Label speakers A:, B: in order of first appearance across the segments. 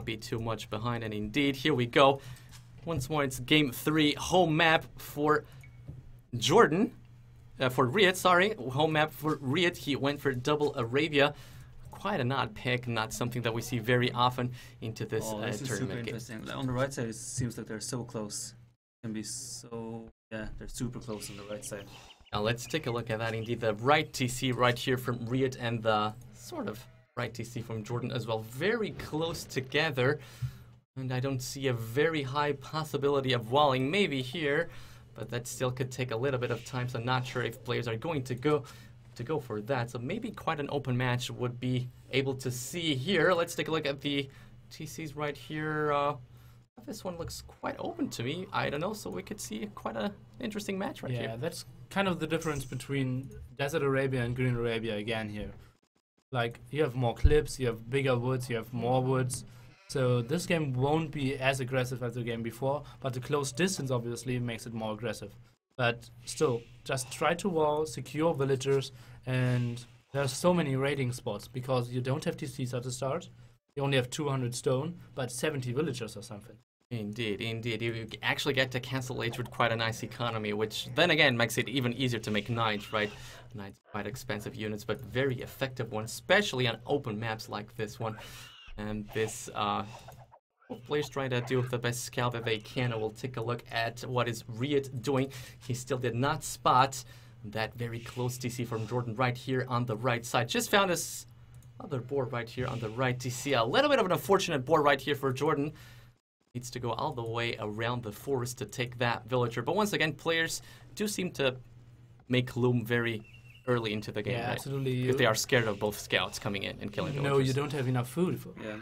A: be too much behind. And indeed, here we go. Once more, it's game 3, home map for JorDan. For RiuT, sorry. Home map for RiuT. He went for double Arabia. Quite an odd pick, not something that we see very often into this
B: this is
A: tournament
B: super
A: game.
B: interesting. On the right side, it seems like they're so close. Can be so... Yeah, they're super close on the right side.
A: Now let's take a look at that. Indeed, the right TC right here from RiuT and the sort of right TC from JorDan as well. Very close together. And I don't see a very high possibility of walling. Maybe here, but that still could take a little bit of time. So I'm not sure if players are going to go for that. So maybe quite an open match would be able to see here. Let's take a look at the TCs right here. This one looks quite open to me. I don't know, so we could see quite an interesting match right here.
C: Yeah, that's kind of the difference between Desert Arabia and Green Arabia again here. Like, you have more clips, you have bigger woods, you have more woods. So this game won't be as aggressive as the game before, but the close distance obviously makes it more aggressive. But still, just try to wall, secure villagers, and there's so many raiding spots because you don't have TCs at the start. You only have 200 stone, but 70 villagers or something.
A: Indeed, indeed. You actually get to cancel age with quite a nice economy, which then again makes it even easier to make knights, right? Knights quite expensive units, but very effective ones, especially on open maps like this one. And this, players trying to do the best scout that they can. And we'll take a look at what is RiuT doing. He still did not spot that very close TC from JorDan right here on the right side. Just found this other board right here on the right TC. A little bit of an unfortunate board right here for JorDan. Needs to go all the way around the forest to take that villager. But once again, players do seem to make loom very early into the game,
C: yeah,
A: right?
C: Absolutely.
A: Because they are scared of both scouts coming in and killing villagers.
C: No, you don't have enough food.
B: Yeah.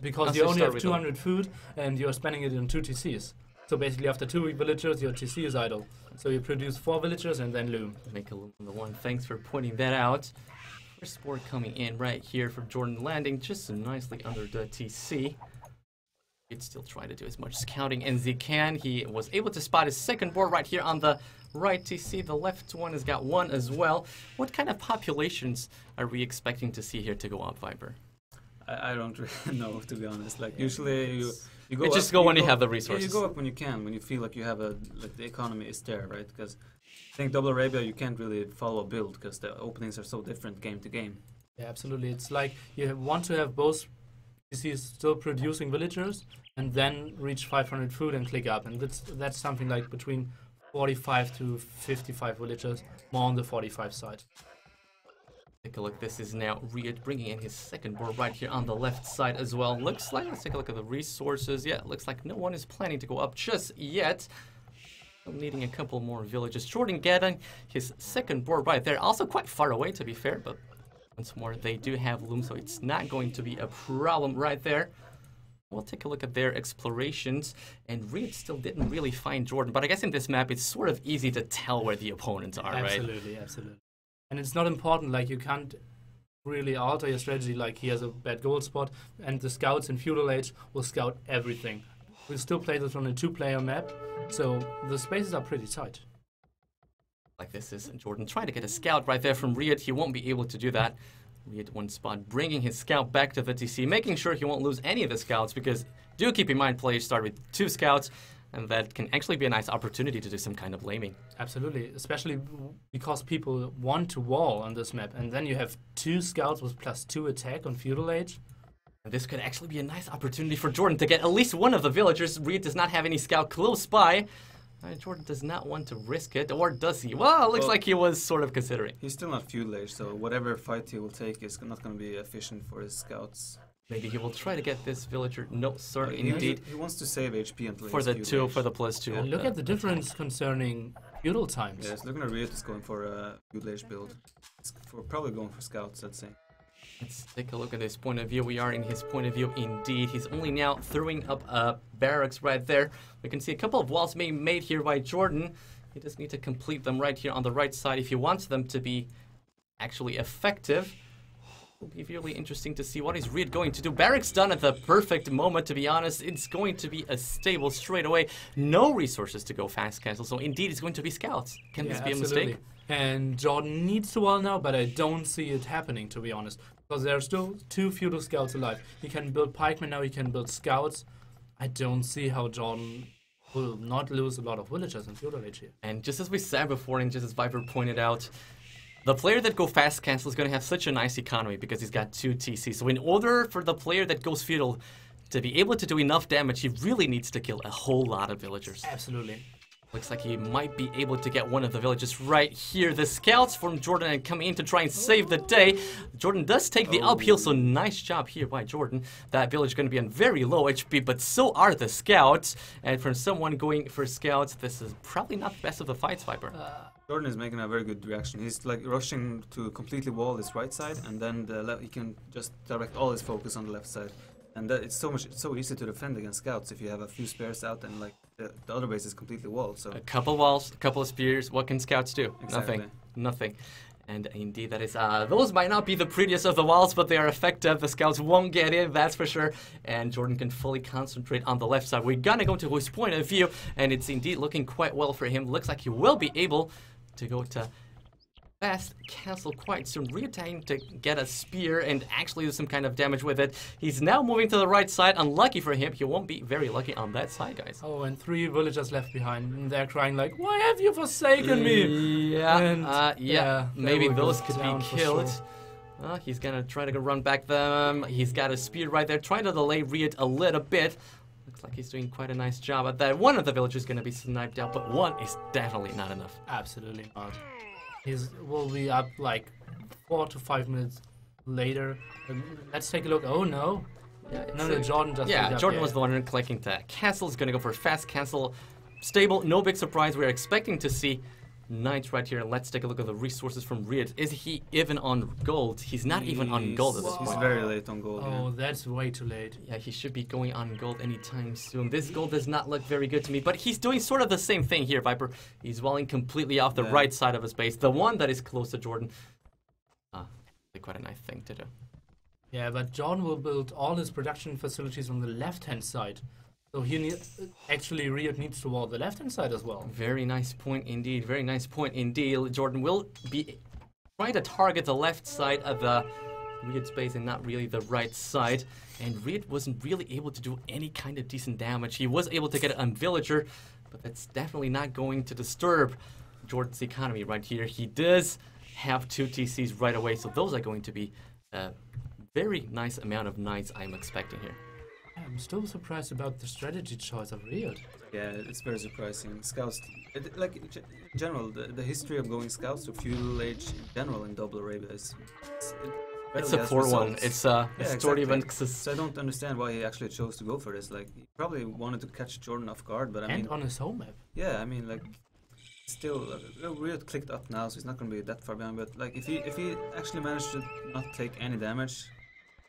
C: Because you only have 200 food and you're spending it on 2 TCs. So basically after 2 villagers, your TC is idle. So you produce 4 villagers and then loom.
A: Make a loom on the one. Thanks for pointing that out. First board coming in right here from JorDan, landing just nicely under the TC. He'd still try to do as much scouting as he can. He was able to spot his second board right here on the right TC. The left one has got 1 as well. What kind of populations are we expecting to see here to go up, Viper?
B: I don't really know, to be honest. Like, usually you go
A: just
B: up,
A: go when you have the resources.
B: Yeah, you go up when you can, when you feel like you have like the economy is there, right? Because I think Double Arabia, you can't really follow a build because the openings are so different game to game.
C: Yeah, absolutely. It's like you want to have both TCs still producing villagers and then reach 500 food and click up. And that's something like between 45 to 55 villagers, more on the 45 side.
A: Take a look. This is now RiuT bringing in his second board right here on the left side as well. Looks like, let's take a look at the resources. Yeah, looks like no one is planning to go up just yet. Needing a couple more villages. JorDan getting his second board right there. Also quite far away, to be fair, but once more, they do have loom, so it's not going to be a problem right there. We'll take a look at their explorations, and RiuT still didn't really find JorDan, but I guess in this map, it's sort of easy to tell where the opponents are, right?
C: Absolutely, absolutely. And it's not important, like you can't really alter your strategy, like he has a bad gold spot, and the scouts in Feudal Age will scout everything. We still play this on a 2-player map, so the spaces are pretty tight.
A: Like this is JorDan trying to get a scout right there from RiuT. He won't be able to do that. RiuT one spot, bringing his scout back to the TC, making sure he won't lose any of the scouts, because do keep in mind players start with 2 scouts, and that can actually be a nice opportunity to do some kind of laming.
C: Absolutely, especially because people want to wall on this map, and then you have 2 scouts with +2 attack on Feudal Age.
A: And this could actually be a nice opportunity for JorDan to get at least one of the villagers. RiuT does not have any scout close by. JorDan does not want to risk it, or does he? Well, it looks like he was sort of considering.
B: He's still not Feudal Age, so whatever fight he will take is not going to be efficient for his scouts.
A: Maybe he will try to get this villager. No, sir, indeed.
B: He wants to save HP until
A: for the 2, for the +2.
C: Yeah, look at the difference concerning feudal times.
B: Yes, looking at RiuT is going for a Feudal Age build. It's probably going for scouts, I'd say.
A: Let's take a look at his point of view. We are in his point of view indeed. He's only now throwing up a barracks right there. We can see a couple of walls being made here by JorDan. He just needs to complete them right here on the right side if he wants them to be actually effective. It'll be really interesting to see what is RiuT going to do. Barracks done at the perfect moment, to be honest. It's going to be a stable straight away. No resources to go fast cancel, so indeed it's going to be scouts. Can this be a mistake?
C: And JorDan needs to wall now, but I don't see it happening, to be honest. Because there are still 2 feudal scouts alive. He can build pikemen now, he can build scouts. I don't see how JorDan will not lose a lot of villagers in feudal age here.
A: And just as we said before, and just as Viper pointed out, the player that go fast cancel is going to have such a nice economy because he's got 2 TC. So in order for the player that goes feudal to be able to do enough damage, he really needs to kill a whole lot of villagers.
C: Absolutely.
A: Looks like he might be able to get one of the villages right here. The scouts from JorDan are coming in to try and save the day. JorDan does take the uphill, so nice job here by JorDan. That village is going to be on very low HP, but so are the scouts. And from someone going for scouts, this is probably not the best of the fights, Viper.
B: JorDan is making a very good reaction. He's like rushing to completely wall his right side, and then he can just direct all his focus on the left side. And it's so easy to defend against scouts if you have a few spares out and like the other base is completely walled. So
A: a couple walls, a couple of spears. What can scouts do?
B: Exactly.
A: Nothing. And indeed, that is those might not be the prettiest of the walls, but they are effective. The scouts won't get in, that's for sure. And JorDan can fully concentrate on the left side. We're gonna go to his point of view, and it's indeed looking quite well for him. Looks like he will be able to go to fast cancel quite soon. RiuT to get a spear and actually do some kind of damage with it. He's now moving to the right side. Unlucky for him, he won't be very lucky on that side, guys.
C: Oh, and 3 villagers left behind, and they're crying like, "Why have you forsaken me?"
A: Yeah,
C: And,
A: yeah. Maybe
C: will
A: those
C: go
A: could be
C: down for
A: killed.
C: sure.
A: He's gonna try to run back them. He's got a spear right there, trying to delay RiuT a little bit. Looks like he's doing quite a nice job at that. One of the villagers is gonna be sniped out, but one is definitely not enough.
C: Absolutely not. He will be up like 4 to 5 minutes later. Let's take a look. Oh no.
A: Yeah,
C: No, JorDan just
A: yeah,
C: picked up,
A: JorDan was the one clicking to cancel. He's going to go for a fast cancel. Stable, no big surprise. We're expecting to see knights right here. Let's take a look at the resources from RiuT. Is he even on gold? He's not even on gold at this
B: He's
A: point.
B: very late on gold.
C: Oh, that's way too late.
A: Yeah, he should be going on gold anytime soon. This gold does not look very good to me, but he's doing sort of the same thing here, Viper. He's walling completely off the right side of his base, the one that is close to JorDan. Quite a nice thing to do.
C: Yeah, but JorDan will build all his production facilities on the left-hand side. So actually RiuT needs to wall the left-hand side as well.
A: Very nice point indeed. Very nice point indeed. JorDan will be trying to target the left side of the RiuT space and not really the right side. And RiuT wasn't really able to do any kind of decent damage. He was able to get a villager, but that's definitely not going to disturb JorDan's economy right here. He does have 2 TCs right away, so those are going to be a very nice amount of knights I'm expecting here.
C: I'm still surprised about the strategy choice of RiuT.
B: Yeah, it's very surprising. Scouts, like in general, the history of going scouts to feudal age in general in Double Arabia is
A: it's a poor one. It's a story of
B: So I don't understand why he actually chose to go for this. Like, he probably wanted to catch JorDan off guard, but I mean,
C: on his home map.
B: Yeah, I mean, like, still, RiuT clicked up now, so he's not going to be that far behind. But like, if he actually managed to not take any damage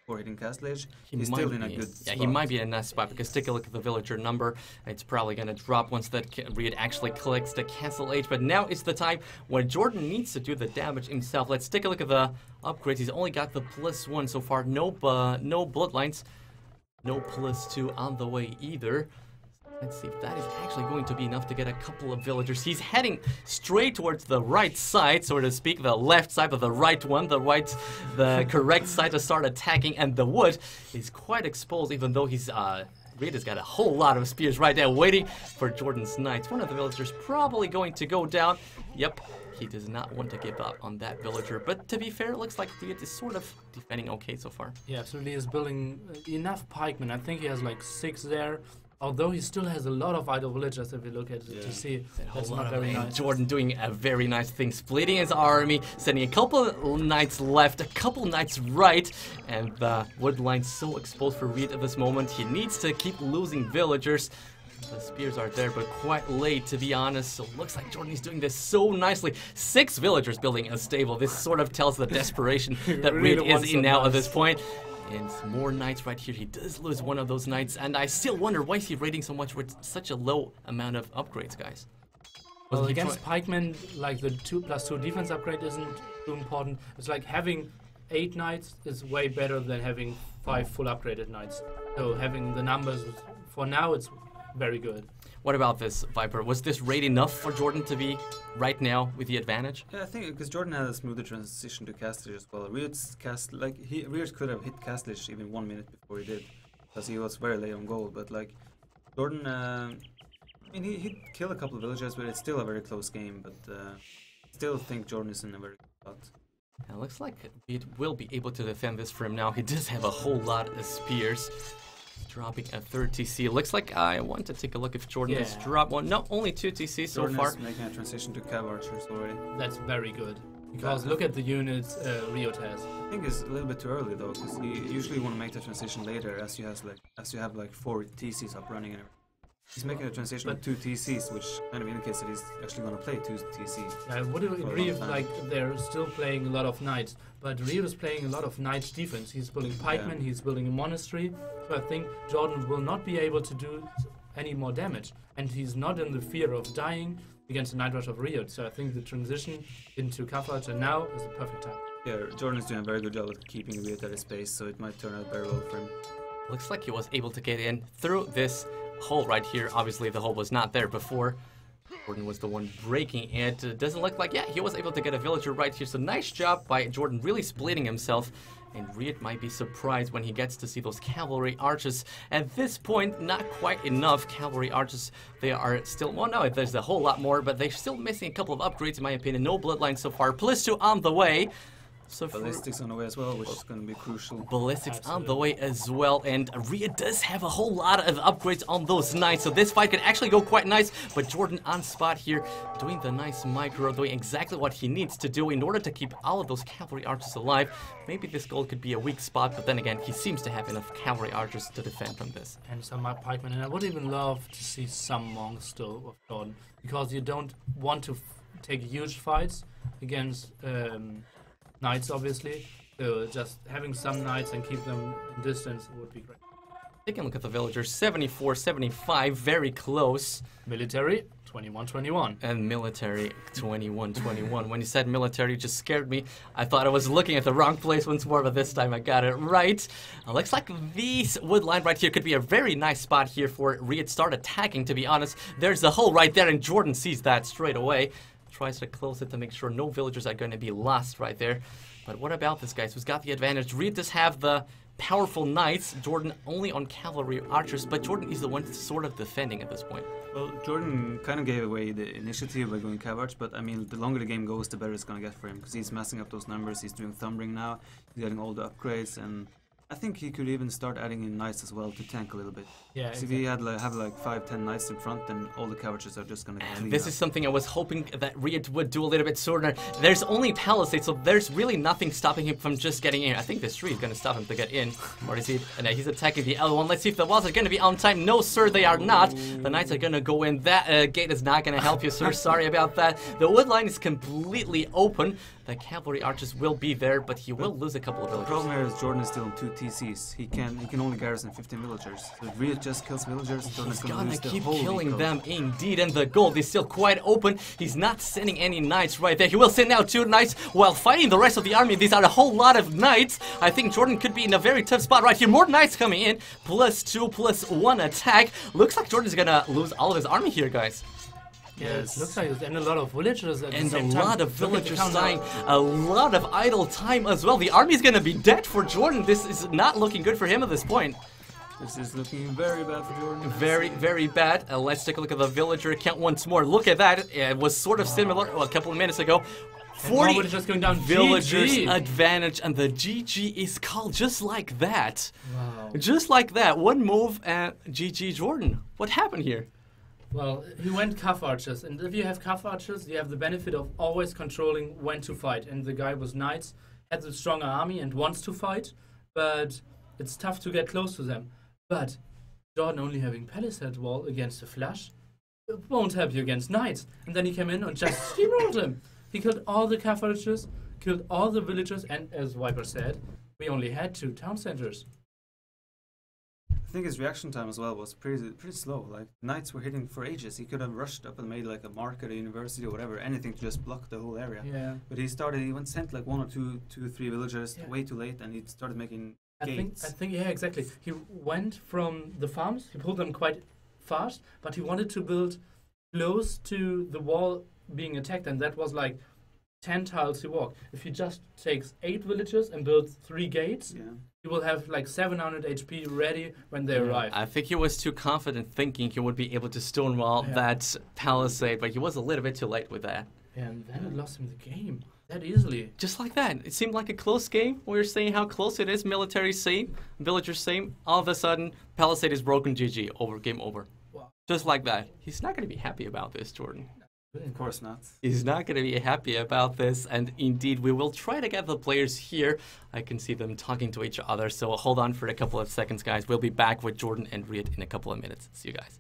B: for hitting Castle Age, he's still in a good spot.
A: Yeah, he might be in a nice spot because take a look at the villager number. It's probably going to drop once that RiuT actually clicks the Castle Age. But now is the time when JorDan needs to do the damage himself. Let's take a look at the upgrades. He's only got the +1 so far. No bloodlines. No +2 on the way either. Let's see if that is actually going to be enough to get a couple of villagers. He's heading straight towards the right side, so to speak, the left side, but the right one, the correct side to start attacking. And the wood is quite exposed, even though he's RiuT has got a whole lot of spears right there waiting for JorDan's knights. One of the villagers probably going to go down. Yep, he does not want to give up on that villager. But to be fair, it looks like RiuT is sort of defending okay so far.
C: Yeah, absolutely. He's building enough pikemen. I think he has like 6 there. Although he still has a lot of idle villagers, if you look at it to see, that's not very nice.
A: JorDan doing a very nice thing, splitting his army, sending a couple knights left, a couple knights right, and the wood line's so exposed for RiuT at this moment. He needs to keep losing villagers. The spears are there, but quite late, to be honest. So it looks like JorDan is doing this so nicely. 6 villagers building a stable. This sort of tells the desperation that RiuT is in now at this point. And more knights right here. He does lose one of those knights, and I still wonder why is he raiding so much with such a low amount of upgrades, guys.
C: Well, against pikemen, like the 2+2 defense upgrade isn't too important. It's like having 8 knights is way better than having 5 full upgraded knights. So having the numbers, for now, it's very good.
A: What about this, Viper? Was this raid enough for JorDan to be right now with the advantage?
B: Yeah, I think because JorDan had a smoother transition to Castlage as well. RiuT's RiuT could have hit Castlage even 1 minute before he did, because he was very late on goal. But like JorDan, I mean, he killed a couple of villagers, but it's still a very close game. But still think JorDan is in a very good spot.
A: It looks like it will be able to defend this for him now. He does have a whole lot of spears. Dropping a third TC. Looks like I want to take a look if JorDan has dropped one. No, only 2 TC so
B: JorDan
A: far.
B: is making a transition to Cav Archers already.
C: That's very good. Because look at the units RiuT has.
B: I think it's a little bit too early though, because you usually want to make the transition later as you have like 4 TCs up running and everything. He's making a transition with 2 TCs, which kind of indicates that he's actually going to play 2 TCs.
C: I would agree if like they're still playing a lot of knights, but RiuT is playing a lot of knights defense. He's building pikemen, he's building a monastery, so I think JorDan will not be able to do any more damage, and he's not in the fear of dying against the Night Rush of RiuT. So I think the transition into Kafaj and now is the perfect time.
B: Yeah, JorDan is doing a very good job of keeping RiuT at his base, so it might turn out very well for him.
A: Looks like he was able to get in through this hole right here. Obviously the hole was not there before. JorDan was the one breaking it. It doesn't look like, yeah, he was able to get a villager right here. So nice job by JorDan really splitting himself. And RiuT might be surprised when he gets to see those cavalry archers. At this point, not quite enough cavalry archers. They are still, well, no, there's a whole lot more, but they're still missing a couple of upgrades in my opinion. No bloodline so far. +2 on the way. So
B: Ballistics on the way as well, which is going to be crucial.
A: Ballistics on the way as well, and RiuT does have a whole lot of upgrades on those knights, so this fight could actually go quite nice, but JorDan on spot here, doing the nice micro, doing exactly what he needs to do in order to keep all of those cavalry archers alive. Maybe this gold could be a weak spot, but then again, he seems to have enough cavalry archers to defend from this.
C: And some pikemen, and I would even love to see some monks still of JorDan, because you don't want to take huge fights against knights, obviously, so just having some knights and keep them in distance would be great.
A: Taking a look at the villagers, 74-75, very close.
C: Military, 21-21.
A: And military, 21-21. When you said military, it just scared me. I thought I was looking at the wrong place once more, but this time I got it right. Looks like this wood line right here could be a very nice spot here for RiuT. Start attacking, to be honest. There's a hole right there, and JorDan sees that straight away. Tries to close it to make sure no villagers are going to be lost right there. But what about this, guys? Who's got the advantage? RiuT does have the powerful knights. JorDan only on cavalry archers, but JorDan is the one sort of defending at this point.
B: Well, JorDan kind of gave away the initiative by going cav arch, but I mean, the longer the game goes, the better it's going to get for him, because he's messing up those numbers. He's doing thumbring now. He's getting all the upgrades, and I think he could even start adding in knights as well to tank a little bit.
C: Yeah.
B: So if he had have like 5-10 knights in front, then all the couches are just gonna clean
A: This
B: up.
A: is something I was hoping that RiuT would do a little bit sooner. There's only palisade, so there's really nothing stopping him from just getting in. I think this tree is gonna stop him to get in. Or is he? No, he's attacking the L1. Let's see if the walls are gonna be on time. No, sir, they are not. The knights are gonna go in. That gate is not gonna help you, sir. Sorry about that. The wood line is completely open. The cavalry archers will be there, but he will lose a couple of
B: The
A: villagers.
B: problem here is JorDan is still on 2 TCs. He can only garrison 15 villagers. So if RiuT just kills villagers, JorDan's
A: He's
B: gonna
A: gonna
B: lose the
A: keep
B: whole
A: killing
B: week
A: them indeed, and the gold is still quite open. He's not sending any knights right there. He will send out 2 knights while fighting the rest of the army. These are a whole lot of knights. I think JorDan could be in a very tough spot right here. More knights coming in. +2, +1 attack. Looks like JorDan's gonna lose all of his army here, guys.
C: Yeah, it looks like and a lot of villagers at
A: And
C: the
A: a
C: same time.
A: lot of
C: Look at the
A: villagers
C: countdown.
A: dying, a lot of idle time as well. The army's gonna be dead for JorDan. This is not looking good for him at this point.
B: This is looking very bad for JorDan.
A: Very, very bad. Let's take a look at the villager count once more. Look at that. It was sort of similar a couple of minutes ago. 40
C: More villagers going down.
A: villagers
C: GG.
A: advantage, and the GG is called just like that.
C: Wow.
A: Just like that. One move and GG JorDan. What happened here?
C: Well, he went cuff archers, and if you have cuff archers, you have the benefit of always controlling when to fight. And the guy with knights has a stronger army and wants to fight, but it's tough to get close to them. But JorDan only having palisade wall against a flash won't help you against knights. And then he came in and just steamrolled him. He killed all the cuff archers, killed all the villagers, and as Viper said, we only had 2 town centers.
B: I think his reaction time as well was pretty slow. Like, knights were hitting for ages. He could have rushed up and made like a mark at a university or whatever, anything to just block the whole area.
C: Yeah.
B: But he sent like 1 or 2, 3 villagers way too late, and he started making gates.
C: I think, yeah, exactly. He went from the farms, he pulled them quite fast, but he wanted to build close to the wall being attacked, and that was like 10 tiles to walk. If he just takes 8 villagers and builds 3 gates, he will have like 700 HP ready when they arrive.
A: I think he was too confident thinking he would be able to stonewall that palisade, but he was a little bit too late with that.
C: And then it lost him the game that easily.
A: Just like that. It seemed like a close game. We were saying how close it is. Military same, villagers same. All of a sudden, palisade is broken. GG. Over. Game over.
C: Wow.
A: Just like that. He's not going to be happy about this, JorDan.
B: Of course not.
A: He's not going to be happy about this, and indeed we will try to get the players here. I can see them talking to each other, so hold on for a couple of seconds, guys. We'll be back with JorDan and RiuT in a couple of minutes. See you guys.